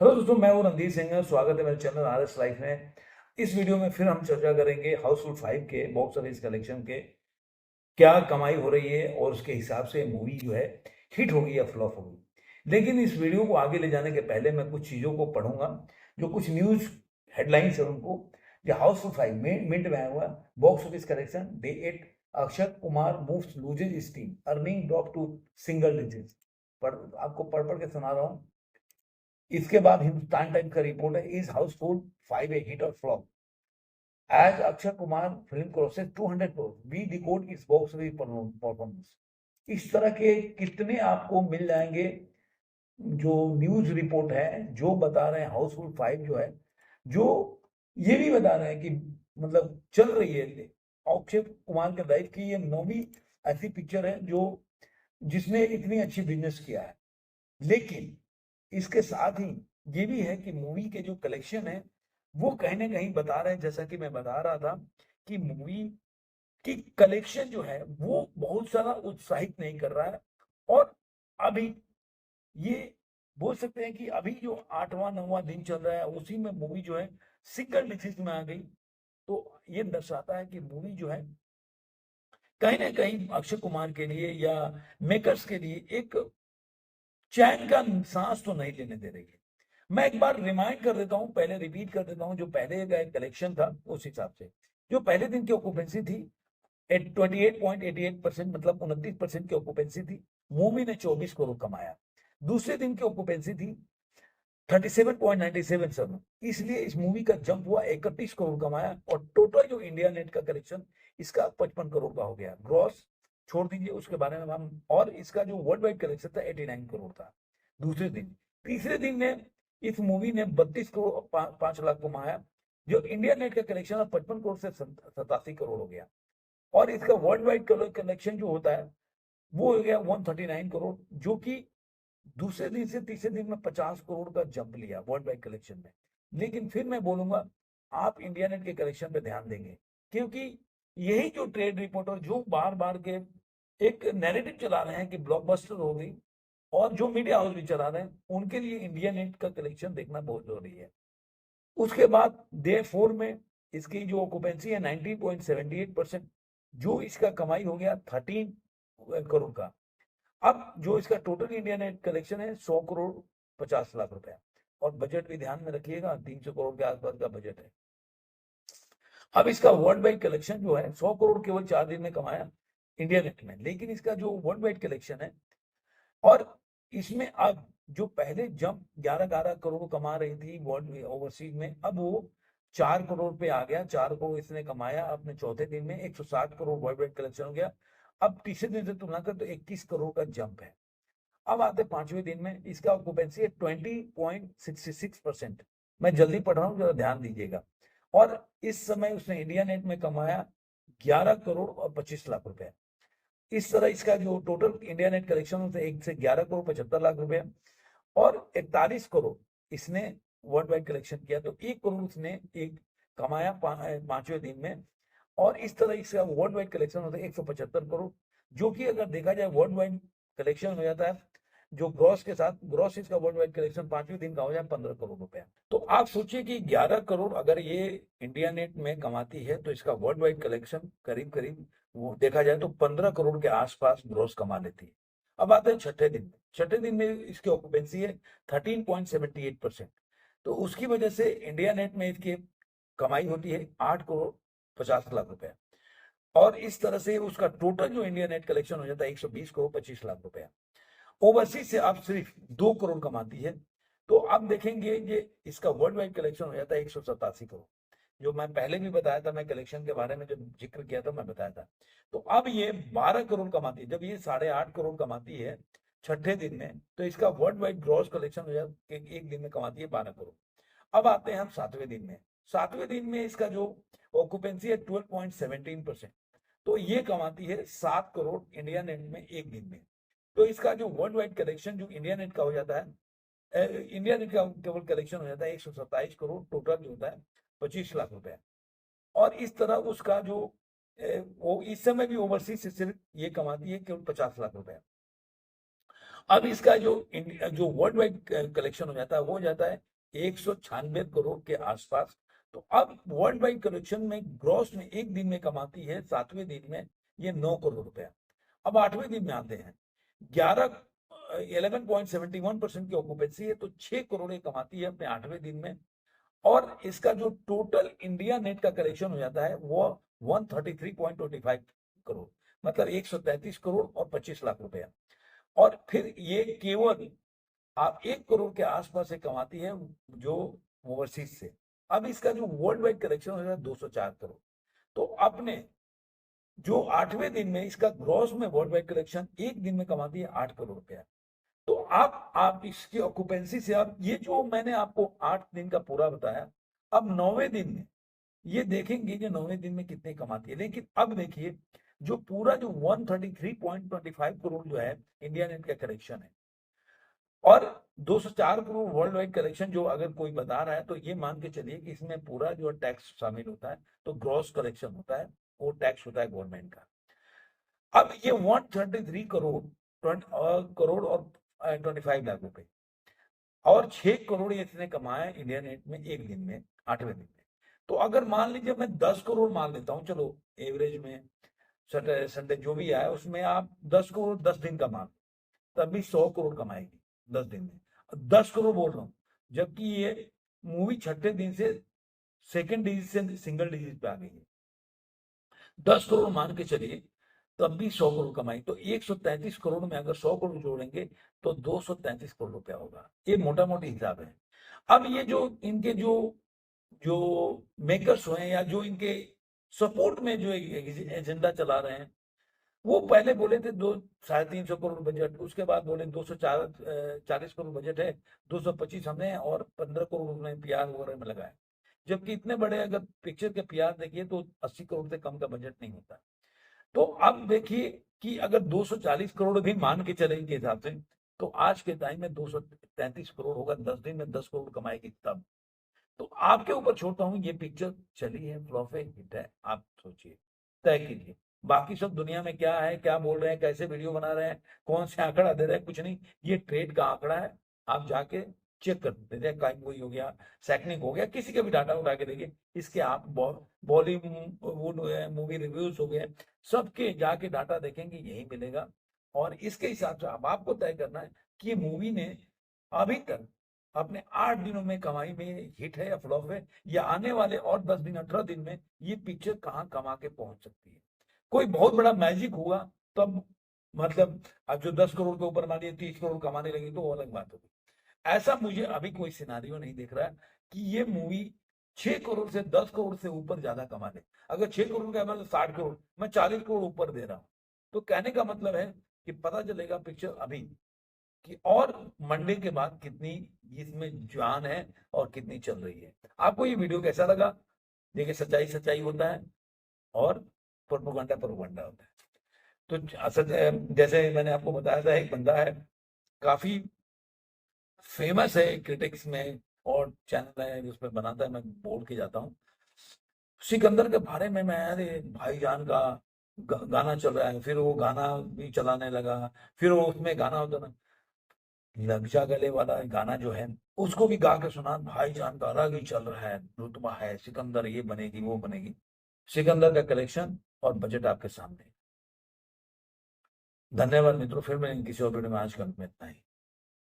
Hello दोस्तों, मैं हूं रणधीर सिंह। स्वागत है मेरे चैनल आर एस लाइफ में। इस वीडियो में फिर हम चर्चा करेंगे हाउसफुल 5 के बॉक्स ऑफिस कलेक्शन के क्या कमाई हो रही है और उसके हिसाब से मूवी जो है हिट होगी या फ्लॉप होगी। लेकिन इस वीडियो को आगे ले जाने के पहले मैं कुछ चीज़ों को पढ़ूंगा, जो कुछ न्यूज हेडलाइंस है उनको। जो हाउसफुल 5 मिनट में आया हुआ box office collection day 8, Akshay Kumar moves loses steam, earning drop to single digit. आपको पढ़ पढ़ के सुना रहा हूँ। इसके बाद हिंदुस्तान टाइम्स का रिपोर्ट है, इज हाउसफुल 5 ए हिट और flop as Akshay Kumar film crosses 200 crore, we decode इस बॉक्स ऑफिस परफॉर्मेंस। इस तरह के कितने आपको मिल जाएंगे जो न्यूज रिपोर्ट है, जो बता रहे हैं हाउसफुल 5 जो है, जो ये भी बता रहे हैं कि मतलब चल रही है। अक्षय कुमार के लाइफ की ये 9वीं ऐसी पिक्चर है जो जिसने इतनी अच्छी बिजनेस किया है। लेकिन इसके साथ ही ये भी है कि मूवी के जो कलेक्शन है वो कहीं ना कहीं बता रहे हैं, जैसा कि मैं बता रहा था, कि मूवी की कलेक्शन जो है वो बहुत सारा उत्साहित नहीं कर रहा है। और अभी ये बोल सकते हैं कि अभी जो 8वां 9वां दिन चल रहा है उसी में मूवी जो है सिंगल डिजिट में आ गई। तो ये दर्शाता है कि मूवी जो है कहीं ना कहीं अक्षय कुमार के लिए या मेकर्स के लिए एक चैन का सांस तो नहीं लेने दे रही है। मैं एक बार रिमाइंड कर देता हूं, पहले रिपीट कर देता हूं, जो पहले का कलेक्शन था उस हिसाब से। जो पहले दिन की ऑक्यूपेंसी थी 28.88%, मतलब 29% की ऑक्यूपेंसी थी। मूवी ने 24 करोड़ कमाया। दूसरे दिन की ऑक्यूपेंसी थी 37.97, इसलिए इस मूवी का जंप हुआ, 31 करोड़ कमाया। और टोटल जो इंडिया नेट का कलेक्शन इसका 55 करोड़ का हो गया। ग्रॉस छोड़ दीजिए, उसके बारे में हम, और इसका जो वर्ल्ड वाइड कलेक्शन था 89 करोड़ था दूसरे दिन। तीसरे दिन में इस मूवी ने 32 करोड़ 5 लाख कमाया। जो इंडिया नेट का कलेक्शन 55 करोड़ से 87 करोड़ हो गया। और इसका वर्ल्ड वाइड कलेक्शन जो होता है वो हो गया 139 करोड़, जो कि दूसरे दिन से तीसरे दिन में 50 करोड़ का जंप लिया वर्ल्ड वाइड कलेक्शन में। लेकिन फिर मैं बोलूंगा, आप इंडिया नेट के कलेक्शन पे ध्यान देंगे, क्योंकि यही जो ट्रेड रिपोर्टर जो बार बार के एक नैरेटिव चला रहे हैं कि ब्लॉकबस्टर हो गई, और जो मीडिया हाउस भी चला रहे हैं, उनके लिए इंडिया नेट का कलेक्शन देखना बहुत जरूरी है। उसके बाद डे 4 में इसकी जो ऑक्यूपेंसी है 19.78%, जो इसका कमाई हो गया 13 करोड़ का। अब जो इसका टोटल इंडिया नेट कलेक्शन है 100 करोड़ 50 लाख रुपए। और बजट भी ध्यान में रखिएगा, 300 करोड़ के आसपास का बजट है। अब इसका वर्ल्ड वाइड कलेक्शन जो है 100 करोड़ केवल 4 दिन में कमाया इंडिया नेट में। लेकिन इसका जो वर्ल्ड वाइड कलेक्शन है, और इसमें अब जो पहले जंप 11-11 करोड़ कमा रही थी वर्ल्ड ओवरसीज में, अब वो 4 करोड़ पे आ गया। 4 करोड़ इसने कमाया अपने चौथे दिन में, 160 करोड़ वर्ल्ड वाइड कलेक्शन हो गया। अब तीसरे दिन से तुलना कर तो 21 करोड़ का जंप है। अब आते 5वें दिन में, इसका ऑक्यूपेंसी है 20.66%। मैं जल्दी पढ़ रहा हूँ, जरा ध्यान दीजिएगा। और इस समय उसने इंडिया नेट में कमाया 11 करोड़ और 25 लाख रुपए। इस तरह इसका जो टोटल इंडिया नेट कलेक्शन थे 1 से 11 करोड़ 75 लाख रुपए, और 41 करोड़ इसने वर्ल्ड वाइड कलेक्शन किया। तो 1 करोड़ उसने एक कमाया 5वें दिन में। और इस तरह इसका वर्ल्ड वाइड कलेक्शन होता है 175 करोड़, जो कि अगर देखा जाए वर्ल्ड वाइड कलेक्शन हो जाता है जो ग्रॉस के साथ, ग्रॉस इसका वर्ल्ड वाइड कलेक्शन 5वें दिन का हो जाए 15 करोड़ रुपए। तो आप सोचिए कि 11 करोड़ अगर ये इंडिया नेट में कमाती है, तो इसका वर्ल्ड वाइड कलेक्शन करीब करीब वो देखा जाए तो 15 करोड़ के आसपास ग्रॉस कमा लेती है। अब आते हैं छठे दिन में। छठे दिन में इसकी ऑक्यूपेंसी है 13.78%। तो उसकी वजह से इंडिया नेट में इसकी कमाई होती है 8 करोड़ 50 लाख रुपए। और इस तरह से उसका टोटल जो इंडिया नेट कलेक्शन हो जाता है 120 करोड़ 25 लाख रुपए। ओवरसीज से आप सिर्फ 2 करोड़ कमाती है। तो आप देखेंगे ये इसका वर्ल्ड वाइड कलेक्शन हो जाता है 187 करोड़। जो मैं पहले भी बताया था, मैं कलेक्शन के बारे में जब जिक्र किया था मैं बताया था। तो अब ये 12 करोड़ कमाती है। जब ये 8.5 करोड़ कमाती है छठे दिन में, तो इसका वर्ल्ड वाइड ग्रॉस कलेक्शन हो जाता है एक दिन में कमाती है 12 करोड़। अब आते हैं हम 7वें दिन में। 7वें दिन में इसका जो ऑक्यूपेंसी है 12.17%। तो ये कमाती है 7 करोड़ इंडिया नेट में एक दिन में। तो इसका जो वर्ल्ड वाइड कलेक्शन जो इंडिया नेट का हो जाता है, इंडिया नेट का केवल कलेक्शन हो जाता है 127 करोड़, टोटल जो होता है 25 लाख रुपए। और इस तरह उसका जो वो इस समय भी ओवरसीज से सिर्फ ये कमाती है केवल 50 लाख रुपए। अब इसका जो वर्ल्ड वाइड कलेक्शन हो जाता है वो हो जाता है 196 करोड़ के आसपास। तो अब वर्ल्ड वाइड कलेक्शन में ग्रॉस में एक दिन में कमाती है 7वें दिन में ये 9 करोड़ रुपया। अब 8वें दिन में आते हैं 11.71% की ऑक्यूपेंसी है, तो 6 करोड़ ये कमाती है अपने 8वें दिन में। और इसका जो टोटल इंडिया नेट का कलेक्शन हो जाता है वो 133.25 करोड़, मतलब 133 करोड़ और 25 लाख रुपया। और फिर ये केवल आप 1 करोड़ के आसपास से कमाती है जो ओवरसीज से। अब इसका जो वर्ल्ड वाइड कलेक्शन हो जाता है 204 करोड़। तो आपने जो 8वें दिन में इसका ग्रॉस में वर्ल्ड वाइड कलेक्शन एक दिन में कमाती है 8 करोड़ रुपया। तो आप इसकी ऑक्यूपेंसी से आप ये जो मैंने आपको 8 दिन का पूरा बताया, अब 9वें दिन में ये देखेंगे कि 9वें दिन में कितने कमाती है। लेकिन अब देखिए जो पूरा जो 133.25 करोड़ जो है इंडिया नेट का कलेक्शन है और 204 करोड़ वर्ल्ड वाइड कलेक्शन जो अगर कोई बता रहा है, तो ये मान के चलिए कि इसमें पूरा जो टैक्स शामिल होता है, तो ग्रॉस कलेक्शन होता है, वो टैक्स होता है गवर्नमेंट का। अब ये 133 करोड़ करोड़ और 25 लाख रुपए और 6 करोड़ ये इसने कमाया इंडिया नेट में एक दिन में 8वें दिन में। तो अगर मान लीजिए मैं 10 करोड़ मान लेता हूं, चलो एवरेज में सैटरडे संडे जो भी आया उसमें आप 10 करोड़ 10 दिन का मान, तभी 100 करोड़ कमाएगी 10 दिन में। 10 करोड़ बोल रहा हूं, जबकि ये मूवी छठे दिन से सेकंड डिजिट से सिंगल डिजिट पे आ गई है। 10 करोड़ मान के चलिए तब भी 100 करोड़ कमाई, तो 133 करोड़ में अगर 100 करोड़ जोड़ेंगे तो 233 करोड़ रुपया होगा। ये मोटा मोटी हिसाब है। अब ये जो इनके जो जो मेकर्स हुए या जो इनके सपोर्ट में जो एजेंडा चला रहे हैं, वो पहले बोले थे 350 करोड़ बजट, उसके बाद बोले 240 करोड़ बजट है, 225 हमने और 15 करोड़ उन्होंने पीआर वगैरह में लगाए। जबकि इतने बड़े अगर पिक्चर के पीआर देखिए तो 80 करोड़ से कम का बजट नहीं होता। तो अब देखिए कि अगर 240 करोड़ भी मान के चले इनके हिसाब से, तो आज के टाइम में 233 करोड़ होगा, 10 दिन में 10 करोड़ कमाएगी तब। तो आपके ऊपर छोड़ता हूं, ये पिक्चर चली है, फ्लॉप है, हिट है, आप सोचिए, तय कीजिए। बाकी सब दुनिया में क्या है, क्या बोल रहे हैं, कैसे वीडियो बना रहे हैं, कौन से आंकड़ा दे रहे हैं, कुछ नहीं, ये ट्रेड का आंकड़ा है। आप जाके चेक कर सकते हैं, काइमगोई हो गया, सैकनिक हो गया, किसी का भी डाटा उठा के देखिए, इसके आप बॉलीवुड मूवी रिव्यूज हो गए, सबके जाके डाटा देखेंगे, यही मिलेगा। और इसके हिसाब से अब आपको तय करना है कि ये मूवी ने अभी तक अपने 8 दिनों में कमाई में हिट है या फ्लॉप है, या आने वाले और 10 दिन 18 दिन में ये पिक्चर कहाँ कमा के पहुंच सकती है। कोई बहुत बड़ा मैजिक हुआ तब, मतलब अब जो 10 करोड़ के ऊपर मानिए 30 करोड़ कमाने लगी तो वो अलग बात होगी। ऐसा मुझे अभी कोई सिनारियो नहीं दिख रहा है कि ये मूवी 6 करोड़ से 10 करोड़ से ऊपर ज्यादा कमा ले। अगर 6 करोड़ का मतलब 60 करोड़, मैं 40 करोड़ ऊपर दे रहा हूं, तो कहने का मतलब है कि पता चलेगा पिक्चर अभी कि और मंडे के बाद कितनी इसमें जान है और कितनी चल रही है। आपको ये वीडियो कैसा लगा? देखिए, सच्चाई सच्चाई होता है और प्रोपेगेंडा प्रोपेगेंडा होता है। तो जैसे मैंने आपको बताया था, एक बंदा है काफी फेमस है क्रिटिक्स में और चैनल है जिस पर बनाता है, मैं बोल के जाता हूँ। सिकंदर के बारे में मैं, अरे भाईजान का गाना चल रहा है, फिर वो गाना भी चलाने लगा, फिर वो उसमें गाना होता ना, लग जा गले वाला गाना जो है, उसको भी गा के सुना, भाईजान का अलग ही चल रहा है, रुतबा है, सिकंदर ये बनेगी वो बनेगी। सिकंदर का कलेक्शन और बजट आपके सामने। धन्यवाद मित्रों, फिर मैं किसी और वीडियो में आज का में इतना ही।